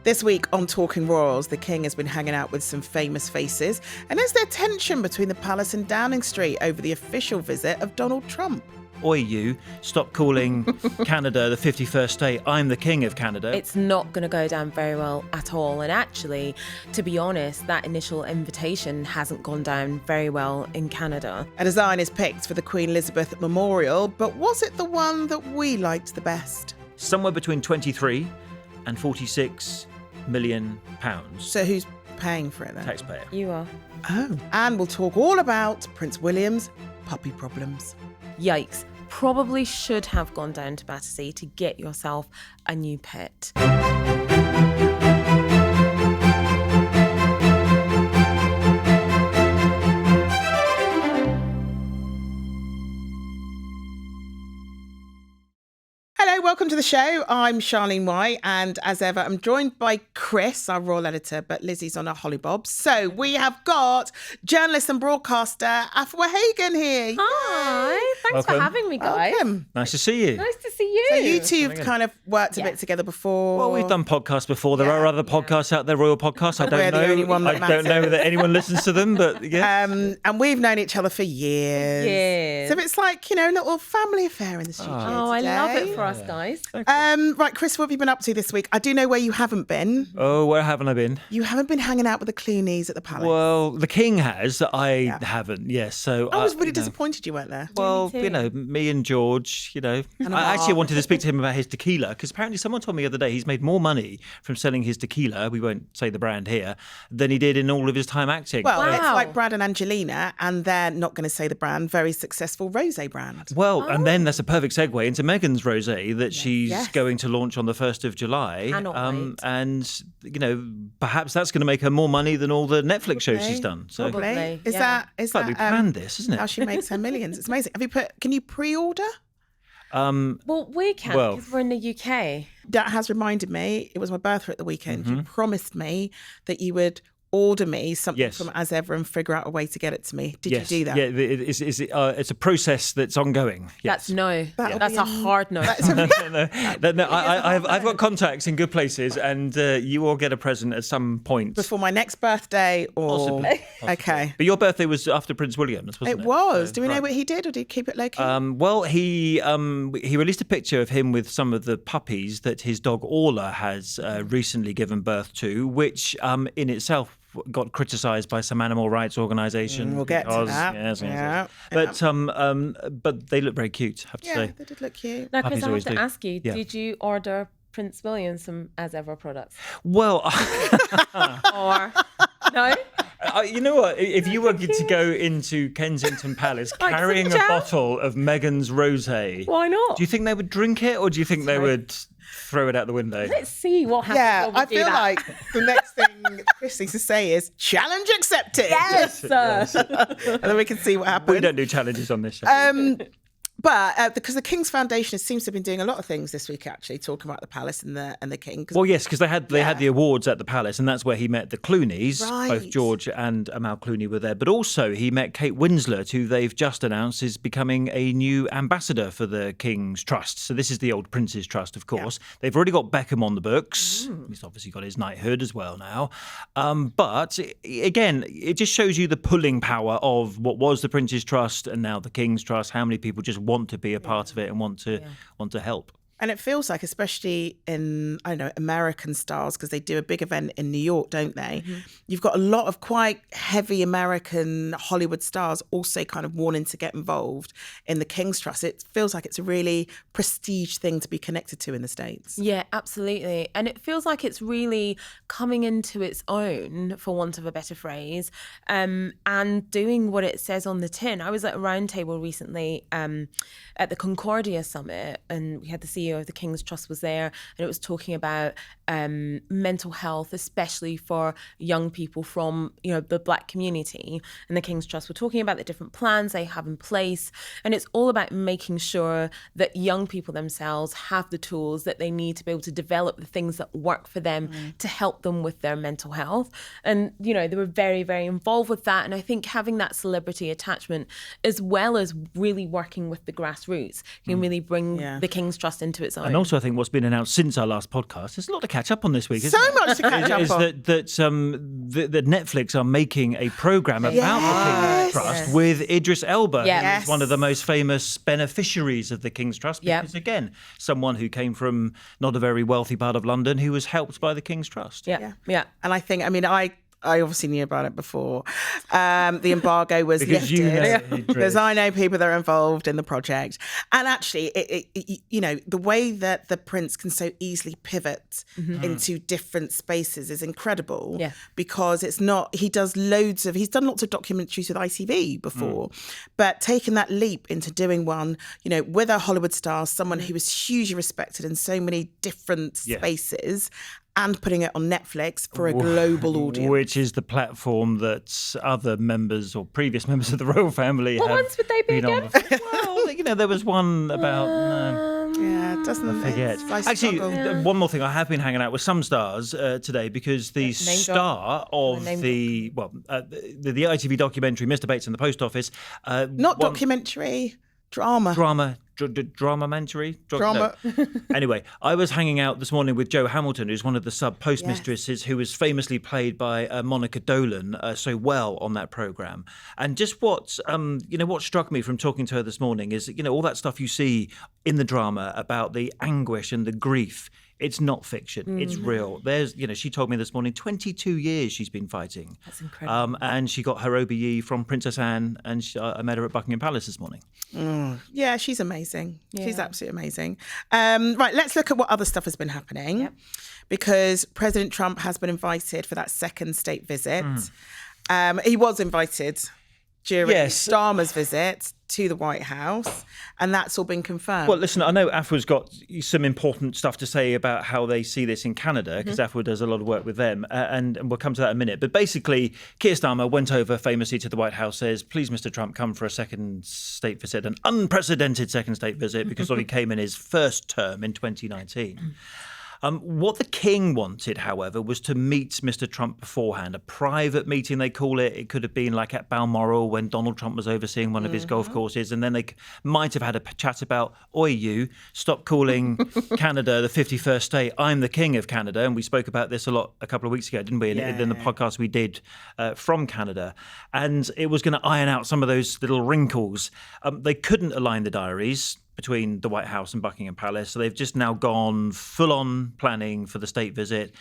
This week on Talking Royals, the King has been hanging out with some famous faces, and is there tension between the palace and Downing Street over the official visit of Donald Trump? Oi, you, stop calling Canada the 51st state. I'm the King of Canada. It's not going to go down very well at all. And actually, to be honest, that initial invitation hasn't gone down very well in Canada. A design is picked for the Queen Elizabeth Memorial, but was it the one that we liked the best? Somewhere between 23 and 46 million pounds. So who's paying for it then? Taxpayer. You are. Oh. And we'll talk all about Prince William's puppy problems. Yikes. Probably should have gone down to Battersea to get yourself a new pet. Hello, welcome to the show. I'm Charlene White, and as ever, I'm joined by Chris, our royal editor, but Lizzie's on a hollybob. So we have got journalist and broadcaster Afua Acheampong-Hagan here. Hi, thanks Welcome. for having me, guys. Welcome. Nice to see you. Nice to see you. So you two have kind of worked a bit together before. Well, we've done podcasts before. There are other podcasts out there, royal podcasts. I don't We're know. the only one that I don't know matters. that anyone listens to them, but yeah. And we've known each other for years. Years. So it's like, a little family affair in the studio Oh, I today. love it for us, guys. Right, Chris, what have you been up to this week? I do know where you haven't been. Oh, where haven't I been? You haven't been hanging out with the Clooneys at the palace. Well, the King has. I haven't, yes. So I was really disappointed you weren't there. Well, Me too. me and George, I actually wanted to speak to him about his tequila because apparently someone told me the other day he's made more money from selling his tequila, we won't say the brand here, than he did in all of his time acting. Well, Wow. it's like Brad and Angelina, and they're not going to say the brand, very successful rosé brand. Well, and then that's a perfect segue into Meghan's rosé that she's Yes. going to launch on the 1st of July. Cannot wait. And, perhaps that's going to make her more money than all the Netflix shows she's done. So Probably. Is yeah. that it's like we planned this, isn't it? how she makes her millions? It's amazing. Can you pre-order? Well, we can Well- because we're in the UK. That has reminded me, it was my birthday at the weekend. Mm-hmm. You promised me that you would order me something Yes. from As Ever and figure out a way to get it to me. Did Yes. you do that? Yeah, it's a process that's ongoing. Yes. That's no. That'll That's be a a- hard no. I've got contacts in good places, and you will get a present at some point. Before my next birthday or... Possibly. Okay. But your birthday was after Prince William's, wasn't it? It was. So, Do we know right. what he did, or did he keep it low-key? Well, he released a picture of him with some of the puppies that his dog Orla has recently given birth to, which in itself got criticised by some animal rights organisation. We'll get to that. Yes, Yeah. But they look very cute, I have to Yeah, say. they did look cute. Now, Puppies Chris, I have always to do. ask you, Yeah. did you order Prince William some As Ever products? Well, Or no? you know what? If you were to go into Kensington Palace Like some carrying a jam? bottle of Meghan's rosé, Why not? do you think they would drink it, or do you think they would throw it out the window? Let's see what happens Yeah, when we I do feel that. like the next thing Chris needs to say is challenge accepted. Yes. And then we can see what happens. We don't do challenges on this show. But because the King's Foundation seems to have been doing a lot of things this week, actually, talking about the palace and the King. 'Cause- Well, yes, because they had the awards at the palace, and that's where he met the Clooneys. Right. Both George and Amal Clooney were there, but also he met Kate Winslet, who they've just announced is becoming a new ambassador for the King's Trust. So this is the old Prince's Trust, of course. They've already got Beckham on the books. He's obviously got his knighthood as well now. But again, it just shows you the pulling power of what was the Prince's Trust and now the King's Trust. How many people just want to be a part of it and want to help. And it feels like, especially in, American stars, because they do a big event in New York, don't they? Mm-hmm. You've got a lot of quite heavy American Hollywood stars also kind of wanting to get involved in the King's Trust. It feels like it's a really prestige thing to be connected to in the States. Yeah, absolutely. And it feels like it's really coming into its own, for want of a better phrase, and doing what it says on the tin. I was at a round table recently at the Concordia Summit, and we had the CEO of the King's Trust was there, and it was talking about mental health, especially for young people from, the Black community. And the King's Trust were talking about the different plans they have in place. And it's all about making sure that young people themselves have the tools that they need to be able to develop the things that work for them to help them with their mental health. And, they were very, very involved with that. And I think having that celebrity attachment, as well as really working with the grassroots, can really bring the King's Trust into into its own. And also, I think what's been announced since our last podcast, there's a lot to catch up on this week, isn't So it? much to catch up on. That Netflix are making a programme about the King's Trust with Idris Elba, who is one of the most famous beneficiaries of the King's Trust, because, again, someone who came from not a very wealthy part of London who was helped by the King's Trust. Yeah. And I think, I obviously knew about it before. The embargo was because lifted because I know people that are involved in the project. And actually, the way that the prince can so easily pivot into different spaces is incredible. Yeah. Because it's not. He's done lots of documentaries with ITV before, but taking that leap into doing one, with a Hollywood star, someone who was hugely respected in so many different spaces. And putting it on Netflix for a global audience. Which is the platform that other members or previous members of the royal family What have ones would they be been on. again? Well, there was one about... Doesn't forget. Actually, one more thing. I have been hanging out with some stars today because the star of the ITV documentary, Mr. Bates and the Post Office... documentary, drama. Drama-mentary? Drama. No. Anyway, I was hanging out this morning with Jo Hamilton, who's one of the sub-postmistresses, who was famously played by Monica Dolan so well on that programme. And just what struck me from talking to her this morning is, all that stuff you see in the drama about the anguish and the grief. It's not fiction. It's real. She told me this morning, 22 years she's been fighting. That's incredible. And she got her OBE from Princess Anne, and I met her at Buckingham Palace this morning. Yeah, she's amazing. Yeah. She's absolutely amazing. Right, let's look at what other stuff has been happening. Yep. Because President Trump has been invited for that second state visit. He was invited during Starmer's visit to the White House, and that's all been confirmed. Well, listen, I know Afua's got some important stuff to say about how they see this in Canada, because Afua does a lot of work with them, and we'll come to that in a minute. But basically, Keir Starmer went over famously to the White House, says, please, Mr. Trump, come for a second state visit, an unprecedented second state visit, because he came in his first term in 2019. What the King wanted, however, was to meet Mr. Trump beforehand, a private meeting, they call it. It could have been like at Balmoral when Donald Trump was overseeing one of his golf courses, and then they might have had a chat about, oi, you, stop calling Canada the 51st state. I'm the King of Canada, and we spoke about this a lot a couple of weeks ago, didn't we, in the podcast we did from Canada. And it was going to iron out some of those little wrinkles. They couldn't align the diaries between the White House and Buckingham Palace. So they've just now gone full-on planning for the state visit.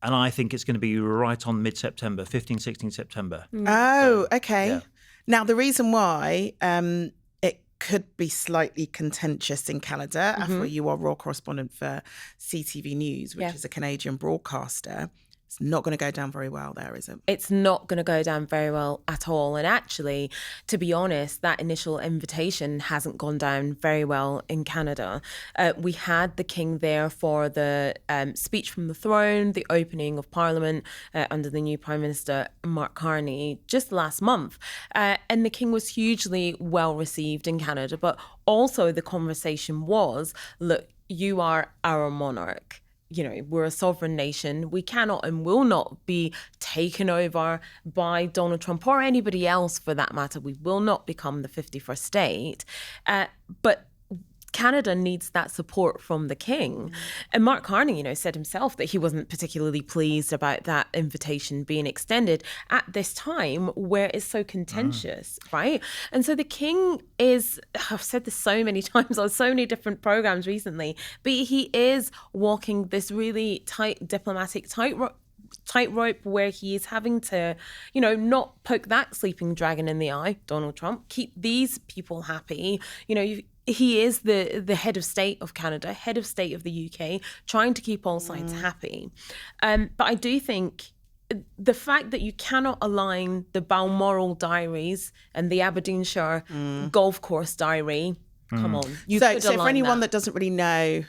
And I think it's going to be right on mid-September, 15, 16 September. Oh, okay. Yeah. Now, the reason why it could be slightly contentious in Canada, Afua, you are Royal Correspondent for CTV News, which is a Canadian broadcaster. It's not going to go down very well there, is it? It's not going to go down very well at all. And actually, to be honest, that initial invitation hasn't gone down very well in Canada. We had the King there for the speech from the throne, the opening of Parliament under the new Prime Minister, Mark Carney, just last month. And the King was hugely well received in Canada. But also the conversation was, look, you are our monarch. We're a sovereign nation. We cannot and will not be taken over by Donald Trump or anybody else for that matter. We will not become the 51st state. But Canada needs that support from the King. And Mark Carney, said himself that he wasn't particularly pleased about that invitation being extended at this time where it's so contentious, right? And so the King is, I've said this so many times on so many different programs recently, but he is walking this really tight diplomatic tightrope where he is having to, not poke that sleeping dragon in the eye, Donald Trump, keep these people happy. He is the head of state of Canada, head of state of the UK, trying to keep all sides happy. But I do think the fact that you cannot align the Balmoral diaries and the Aberdeenshire golf course diary, come on. So for anyone that doesn't really know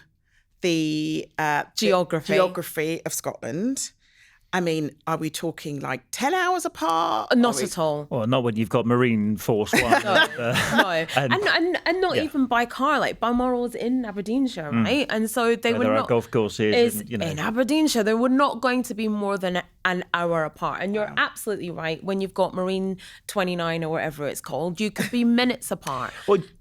the geography of Scotland, I mean, are we talking like 10 hours apart? Not at all. Well, not when you've got Marine Force One. No, and not even by car. Like Balmoral's in Aberdeenshire, right? And so they would there not. are golf courses. And, in Aberdeenshire, they were not going to be more than an hour apart. And you're absolutely right. When you've got Marine 29 or whatever it's called, you could be minutes apart.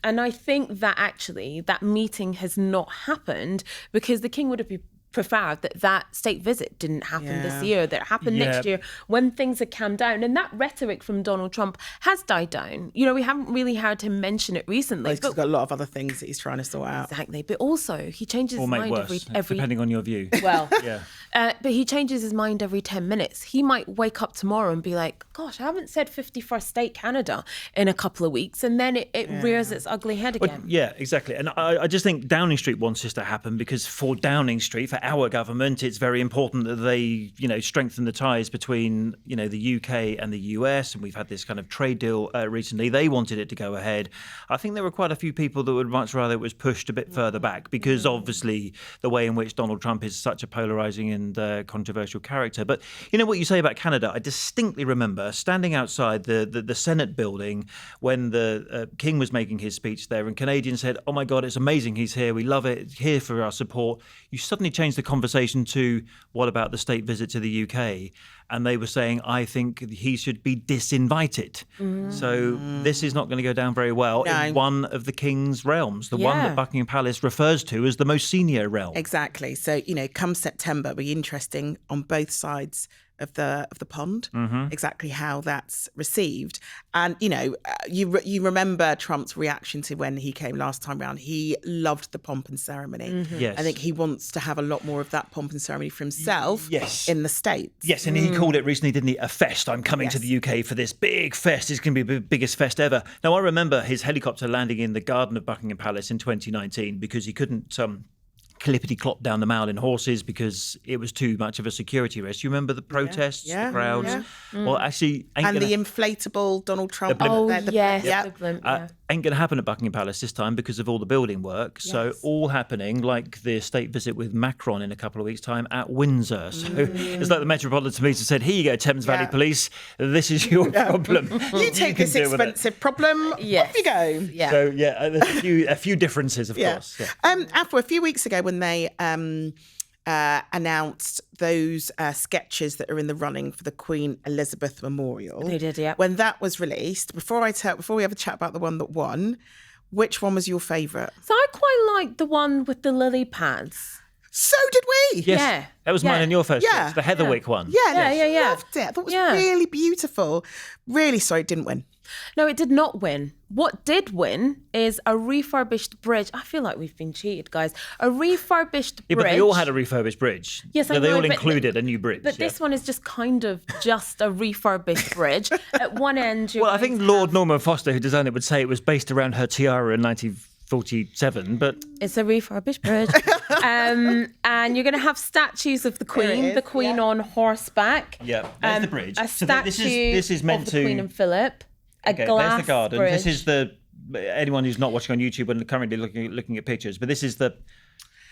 And I think that actually that meeting has not happened because the king would have preferred that state visit didn't happen this year, that it happened next year when things had calmed down. And that rhetoric from Donald Trump has died down. You know, we haven't really heard him mention it recently. He's got a lot of other things that he's trying to sort out. Exactly. But also, he changes his mind every depending on your view. Well, but he changes his mind every 10 minutes. He might wake up tomorrow and be like, gosh, I haven't said 51st state Canada in a couple of weeks. And then it rears its ugly head again. Yeah, exactly. And I just think Downing Street wants this to happen because for Downing Street, for our government, it's very important that they, strengthen the ties between, the UK and the US. And we've had this kind of trade deal recently. They wanted it to go ahead. I think there were quite a few people that would much rather it was pushed a bit further back because obviously the way in which Donald Trump is such a polarizing and controversial character. But you know what you say about Canada? I distinctly remember standing outside the Senate building when the King was making his speech there and Canadians said, oh my God, it's amazing he's here. We love it. Here for our support. You suddenly changed the conversation to what about the state visit to the UK? And they were saying, I think he should be disinvited. So this is not going to go down very well in one of the King's realms, the one that Buckingham Palace refers to as the most senior realm. Exactly. So, come September, it'll be interesting on both sides of the pond, exactly how that's received. And, you remember Trump's reaction to when he came last time round. He loved the pomp and ceremony. Yes. I think he wants to have a lot more of that pomp and ceremony for himself in the States. Yes, and he called it recently, didn't he, a fest. I'm coming to the UK for this big fest. It's going to be the biggest fest ever. Now, I remember his helicopter landing in the garden of Buckingham Palace in 2019 because he couldn't clippity-clop down the Mall in horses because it was too much of a security risk. You remember the protests, the crowds? Yeah. Well, actually... the inflatable Donald Trump. The blimp, ain't going to happen at Buckingham Palace this time because of all the building work. So all happening like the state visit with Macron in a couple of weeks' time at Windsor. So it's like the Metropolitan Police have said, here you go, Thames Valley Police, this is your problem. You take this expensive problem, off you go. Yeah. So, there's a few differences, of course. Yeah. After a few weeks ago when they announced those sketches that are in the running for the Queen Elizabeth Memorial. They did, yeah. When that was released, before we have a chat about the one that won, which one was your favourite? So I quite liked the one with the lily pads. So did we. Yes, Yeah. that was mine and your first choice, the Heatherwick one. Yeah. Loved it. I thought it was really beautiful. Really sorry it didn't win. No, it did not win. What did win is a refurbished bridge. I feel like we've been cheated, guys. A refurbished bridge. But they all had a refurbished bridge. Yes, I know. They all but included a new bridge. But this one is just kind of just a refurbished bridge. At one end, I think Lord Norman Foster, who designed it, would say it was based around her tiara in 1947, but it's a refurbished bridge. And you're going to have statues of the Queen, on horseback. Yeah, there's the bridge. A statue this is meant of the Queen and Philip. Okay, glass there's the garden. bridge. This is the anyone who's not watching on YouTube and currently looking at pictures, but this is the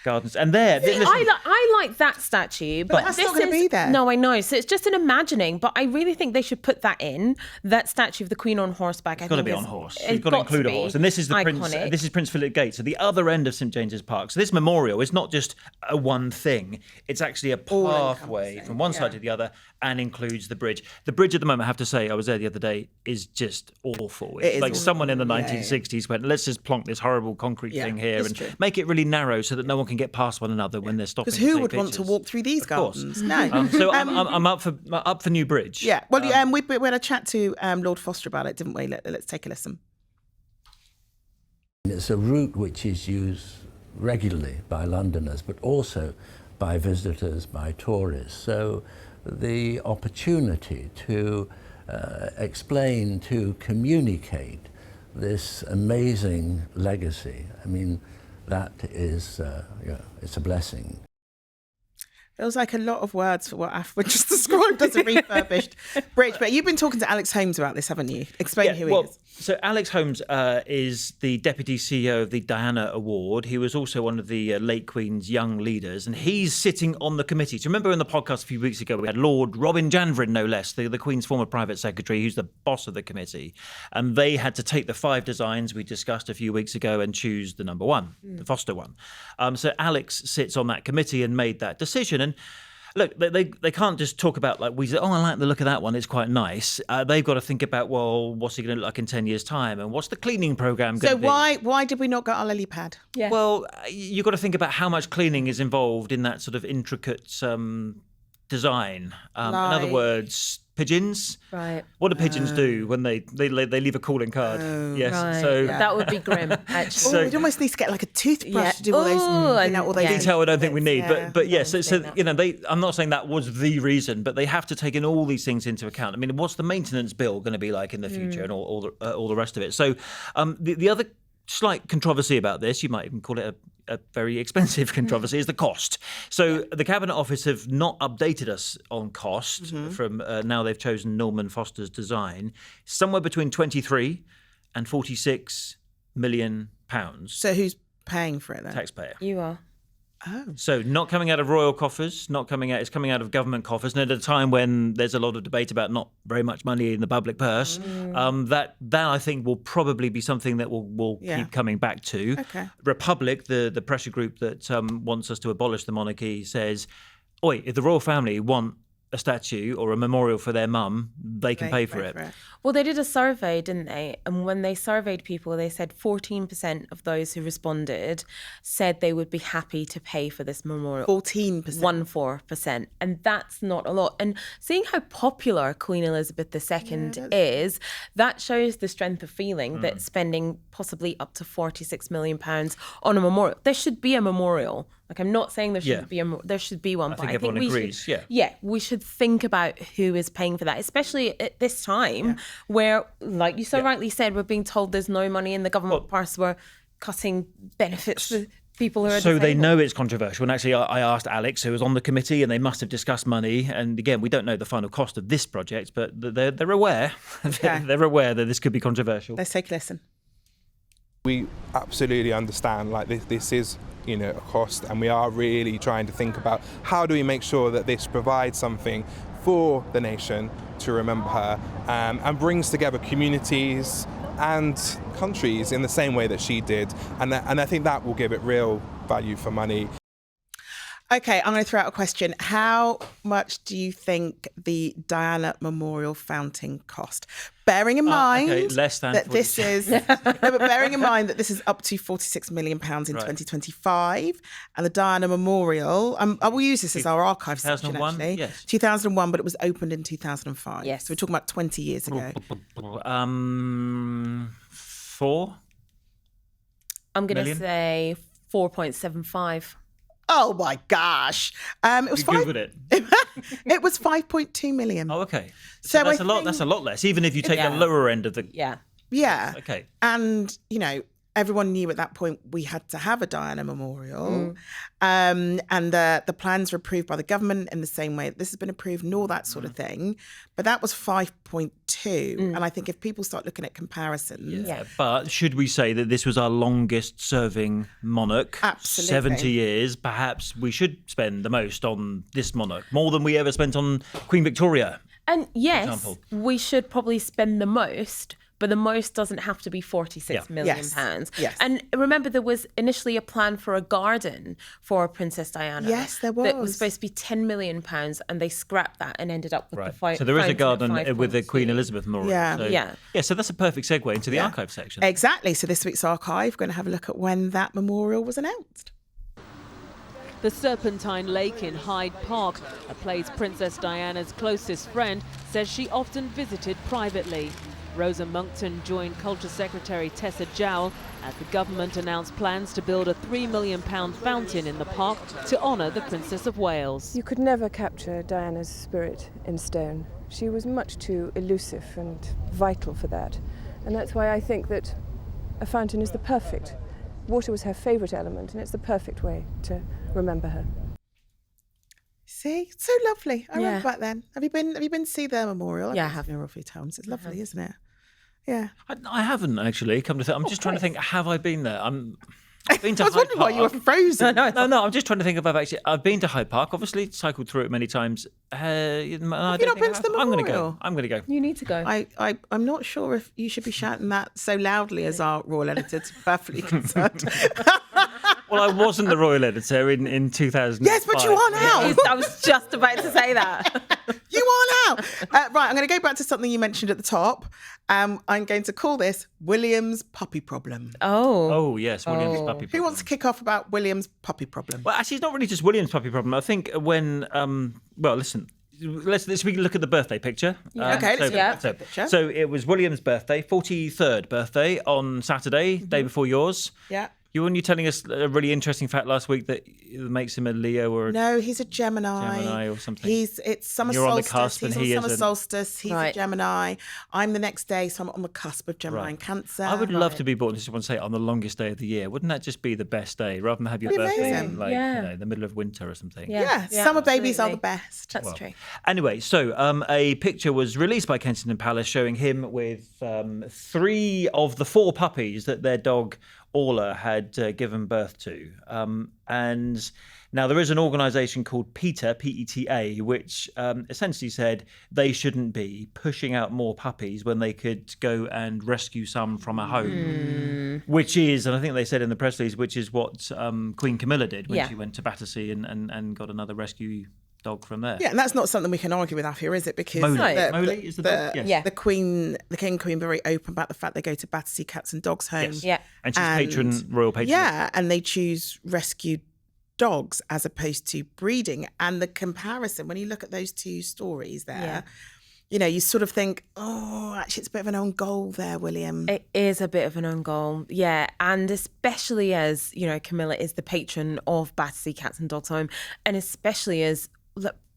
gardens. And there, I like that statue, but that's not going to be there. No, I know. So it's just an imagining, but I really think they should put that in, that statue of the Queen on horseback. It's got to be on horse. You've got to include a horse. And this is the Prince. This is Prince Philip Gate, so the other end of St James's Park. So this memorial is not just a one thing; it's actually a pathway from one side to the other, and includes the bridge. The bridge at the moment, I have to say, I was there the other day, is just awful. It's like someone in the 1960s went, let's just plonk this horrible concrete thing here and make it really narrow so that no one can get past one another when they're stopping. Because who would want to walk through these gardens? No. So I'm up for new bridge. Yeah. Well, we had a chat to Lord Foster about it, didn't we? Let's take a listen. It's a route which is used regularly by Londoners, but also by visitors, by tourists. So the opportunity to explain, to communicate this amazing legacy, I mean, that is, it's a blessing. Feels like a lot of words for what Afua just described as a refurbished bridge. But you've been talking to Alex Holmes about this, haven't you? Explain who he is. So Alex Holmes is the Deputy CEO of the Diana Award. He was also one of the late Queen's young leaders, and he's sitting on the committee. So remember in the podcast a few weeks ago, we had Lord Robin Janvrin, no less, the Queen's former private secretary, who's the boss of the committee. And they had to take the 5 designs we discussed a few weeks ago and choose the number one, the Foster one. So Alex sits on that committee and made that decision. And look, they can't just talk about, like, we say, oh, I like the look of that one, it's quite nice. They've got to think about, well, what's it going to look like in 10 years' time? And what's the cleaning programme going to be? So why did we not get our lily pad? Yeah. Well, you've got to think about how much cleaning is involved in that sort of intricate design. In other words, pigeons. Right. What do pigeons do when they leave a calling card? Yes. Right. So that would be grim, actually. We'd almost need to get like a toothbrush to do all Ooh, those detail I don't think we need, but yes. Yeah, So you know, I'm not saying that was the reason, but they have to take in all these things into account. I mean, what's the maintenance bill going to be like in the future, and all the rest of it? So the other slight controversy about this, you might even call it a very expensive controversy, is the cost. So the Cabinet Office have not updated us on cost from now they've chosen Norman Foster's design. Somewhere between 23 and 46 million pounds. So who's paying for it then? Taxpayer. You are. Oh. So not coming out of royal coffers, it's coming out of government coffers. And at a time when there's a lot of debate about not very much money in the public purse, that I think will probably be something that we'll keep coming back to. Okay. Republic, the pressure group that wants us to abolish the monarchy, says, oi, if the royal family want a statue or a memorial for their mum, they can pay for it. Well, they did a survey, didn't they? And when they surveyed people, they said 14% of those who responded said they would be happy to pay for this memorial. 14%. 14%. And that's not a lot. And seeing how popular Queen Elizabeth II is, that shows the strength of feeling that spending possibly up to £46 million on a memorial. There should be a memorial. Like, I'm not saying there shouldn't be there should be one. I think everyone agrees. We should think about who is paying for that, especially at this time where, like you so rightly said, we're being told there's no money in the government purse. We're cutting benefits for people who are so disabled. they know it's controversial. And actually, I asked Alex, who was on the committee, and they must have discussed money. And again, we don't know the final cost of this project, but they're aware. They're aware that this could be controversial. Let's take a listen. We absolutely understand, like, this is, you know, a cost, and we are really trying to think about how do we make sure that this provides something for the nation to remember her, and brings together communities and countries in the same way that she did, and I think that will give it real value for money. Okay, I'm going to throw out a question. How much do you think the Diana Memorial fountain cost? Bearing in mind less than that this is, but bearing in mind that this is up to £46 million in 2025, and the Diana Memorial, I will use this as our archive section, actually. Yes. 2001, but it was opened in 2005. Yes. So we're talking about 20 years ago. 4? I'm going to say 4.75. Oh my gosh! It was You Googled it. It was 5.2 million. Oh, okay. So that's a lot. That's a lot less, even if you take the lower end of the. Yeah. Yeah. Okay. And you know, everyone knew at that point we had to have a Diana Memorial, and the plans were approved by the government in the same way this has been approved and all that sort of thing. But that was 5.2, and I think if people start looking at comparisons, But should we say that this was our longest-serving monarch? Absolutely. 70 years. Perhaps we should spend the most on this monarch, more than we ever spent on Queen Victoria. And yes, example. we should probably spend the most, but the most doesn't have to be £46 million. Yes. And remember, there was initially a plan for a garden for Princess Diana. Yes, there was. That was supposed to be £10 million, and they scrapped that and ended up with the five. So there is a garden with the Queen Elizabeth Memorial. Yeah. So that's a perfect segue into the archive section. Exactly. So this week's archive, we're going to have a look at when that memorial was announced. The Serpentine Lake in Hyde Park, a place Princess Diana's closest friend says she often visited privately. Rosa Monckton joined Culture Secretary Tessa Jowell as the government announced plans to build a £3 million fountain in the park to honour the Princess of Wales. You could never capture Diana's spirit in stone. She was much too elusive and vital for that. And that's why I think that a fountain is the perfect. Water was her favourite element, and it's the perfect way to remember her. See, so lovely. I remember Yeah. back then. Have you been to see their memorial? Yeah, I I've been have. to the memorial a few times. It's lovely, isn't it? Yeah. I haven't actually. Come to think, I'm just trying to think. Have I been there? I've been to I was Hyde wondering why you were Park. frozen. No, I'm just trying to think if I've been to Hyde Park. Obviously, cycled through it many times. Have you not been to the I'm going to memorial? go. I'm going to go. You need to go. I'm not sure if you should be shouting that so loudly as our royal editor, to be perfectly concerned. Well, I wasn't the royal editor in 2000. Yes, but you are now. I was just about to say that. You are now. Right, I'm going to go back to something you mentioned at the top. I'm going to call this William's puppy problem. Oh yes, William's puppy problem. Who wants to kick off about William's puppy problem? Well, actually, it's not really just William's puppy problem. I think when well, listen. Let's we can look at the birthday picture. Okay, let's look at the birthday picture. So it was William's birthday, 43rd birthday on Saturday, day before yours. Yeah. You weren't you telling us a really interesting fact last week that makes him a Leo or a No, he's a Gemini. or something? It's summer You're on the solstice. cusp He's and on he summer isn't. solstice. He's a Right. Gemini. I'm the next day, so I'm on the cusp of Gemini and Cancer. I would love to be born, just want to say, on the longest day of the year. Wouldn't that just be the best day, rather than have your That'd be birthday amazing. in like Yeah. the middle of winter or something? Yeah, summer babies are the absolutely. best. That's true. Anyway, so a picture was released by Kensington Palace showing him with 3 of the 4 puppies that their dog Orla had given birth to. And now there is an organisation called PETA, P-E-T-A, which essentially said they shouldn't be pushing out more puppies when they could go and rescue some from a home, which is, and I think they said in the press release, which is what Queen Camilla did when she went to Battersea and got another rescue dog from there. Yeah, and that's not something we can argue with Afua, is it? Because Mowgli. the, Mowgli is the dog? Yes. Yeah. the King and Queen were very open about the fact they go to Battersea Cats and Dogs Home. Yes. Yeah. And she's royal patron. Yeah, and they choose rescued dogs as opposed to breeding. And the comparison, when you look at those two stories there, you know, you sort of think, oh, actually, it's a bit of an own goal there, William. It is a bit of an own goal, yeah. And especially as, you know, Camilla is the patron of Battersea Cats and Dogs Home, and especially as,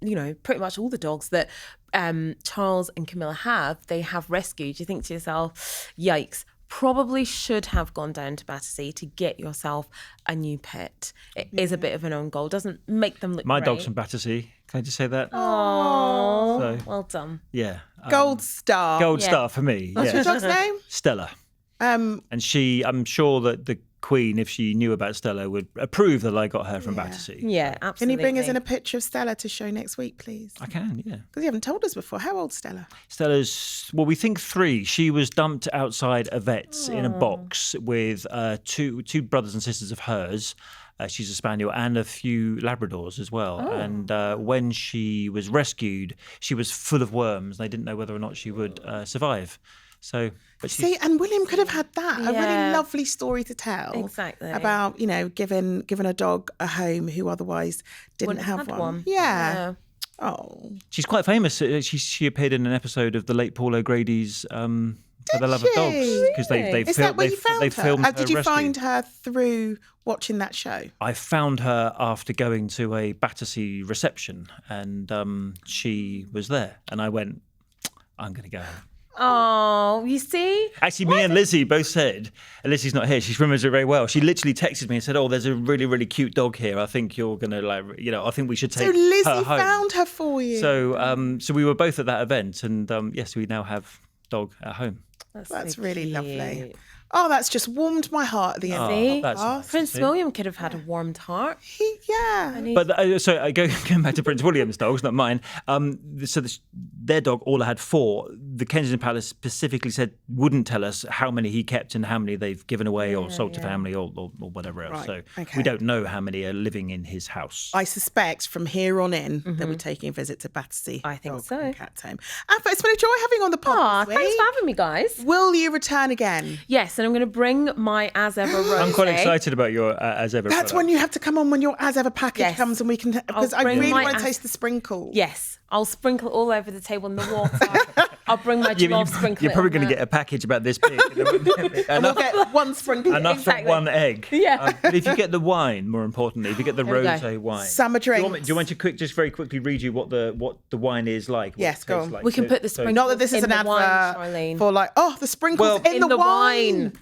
you know, pretty much all the dogs that Charles and Camilla have, they have rescued. You think to yourself, yikes, probably should have gone down to Battersea to get yourself a new pet. It is a bit of an own goal. Doesn't make them look My great. dog's from Battersea. Can I just say that? Oh, So- well done. Yeah. Gold star. Gold Yeah. star for me. What's Yeah. your dog's name? Stella. Um, And I'm sure that the Queen, if she knew about Stella, would approve that I got her from Battersea. Yeah, can absolutely. you bring us in a picture of Stella to show next week, please? I can, yeah. Because you haven't told us before. How old's Stella? Stella's, well, we think 3. She was dumped outside a vet's in a box with two brothers and sisters of hers. She's a spaniel and a few Labradors as well. And when she was rescued, she was full of worms. They didn't know whether or not she would survive. So, but she's, See, and William could have had that. A really Yeah. lovely story to tell. Exactly. About, you know, giving a dog a home who otherwise didn't Wouldn't have had one. one. Yeah. Oh. she's quite famous. She appeared in an episode of the late Paul O'Grady's For the Love of Dogs, because they've Is that where you found her? filmed her Did you rescue. find her through watching that show? I found her after going to a Battersea reception, and she was there, and I went, I'm going to go. Oh, you see? Actually, me and Lizzie both said, and Lizzie's not here, she remembers it very well. She literally texted me and said, oh, there's a really, really cute dog here. I think you're going to, I think we should take So Lizzie her home. found her for you. So we were both at that event, and yes, we now have dog at home. That's so really cute. lovely. Oh, that's just warmed my heart at the end. See? that's nice to Prince see. William could have had a warmed heart. Yeah. But going back to Prince William's dogs, not mine. Their dog, Orla, had 4. The Kensington Palace specifically said wouldn't tell us how many he kept and how many they've given away or sold to family or whatever else. Right, So okay. we don't know how many are living in his house. I suspect from here on in they'll be taking a visit to Battersea. I think Dog so. and Cat Home. Afua, it's been a joy having you on the Aw, podcast. thanks for having me, guys. Will you return again? Yes, and I'm going to bring my As Ever Rose. I'm quite excited about your As Ever. That's product. when you have to come on when your As Ever package Yes. comes and we can, because I bring really my want to As- taste the sprinkle. Yes, I'll sprinkle all over the table in the water. I'll bring my jollof sprinkle. You're probably going to get a package about this big. And we'll get one sprinkle. Enough Exactly. for one egg. Yeah. But if you get the wine, more importantly, if you get the There we go. rosé wine. Summer Do you drinks. want me to just very quickly read you what the wine is like? what Yes, it go tastes on. like? We can put the So- sprinkles Not that this is in an the wine, advert Charlene. for the sprinkles Well, in the wine.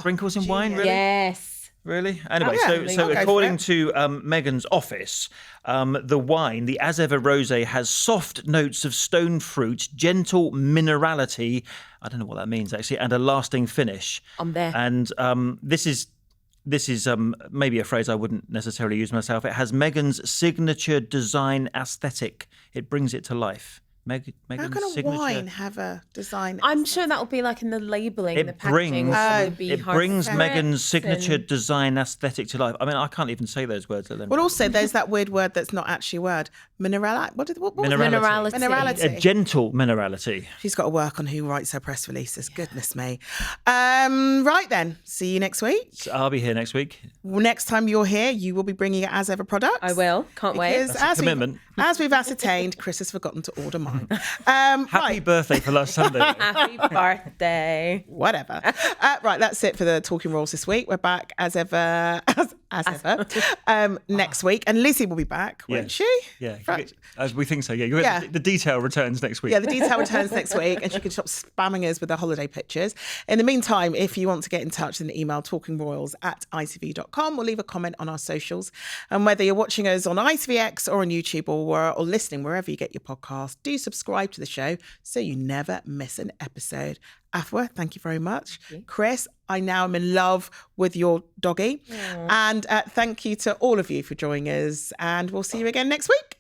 Sprinkles in wine, really? Yes. Really? Anyway, yeah, so I'll go for according it. to Meghan's office, the wine, the As Ever Rosé, has soft notes of stone fruit, gentle minerality, I don't know what that means actually, and a lasting finish. I'm there. And this is maybe a phrase I wouldn't necessarily use myself. It has Meghan's signature design aesthetic. It brings it to life. Meghan's How can a signature. wine have a design? I'm sure that will be like in the labelling, the It packaging. brings will probably be it hard brings to Meghan's signature and- design aesthetic to life. I mean, I can't even say those words. Well, also there's that weird word that's not actually a word. What was it? Minerality. Minerality. A gentle minerality. She's got to work on who writes her press releases. Goodness me. Right then. See you next week. So I'll be here next week. Well, next time you're here, you will be bringing As Ever products. I will. Can't wait. Because That's a commitment. As we've ascertained, Chris has forgotten to order mine. Happy Right. birthday for last Sunday. Happy birthday. Whatever. Right, that's it for the Talking Royals this week. We're back as ever, as ever, next week. And Lizzie will be back, won't she? Yeah, Right. as we think so. Yeah, Yeah. The detail returns next week. Yeah, the detail returns next week, and she can stop spamming us with her holiday pictures. In the meantime, if you want to get in touch, then email talkingroyals@itv.com or leave a comment on our socials. And whether you're watching us on ITVX or on YouTube or listening wherever you get your podcast, do subscribe to the show so you never miss an episode. Afua, thank you very much. Chris, I now am in love with your doggy. And thank you to all of you for joining us, and we'll see you again next week.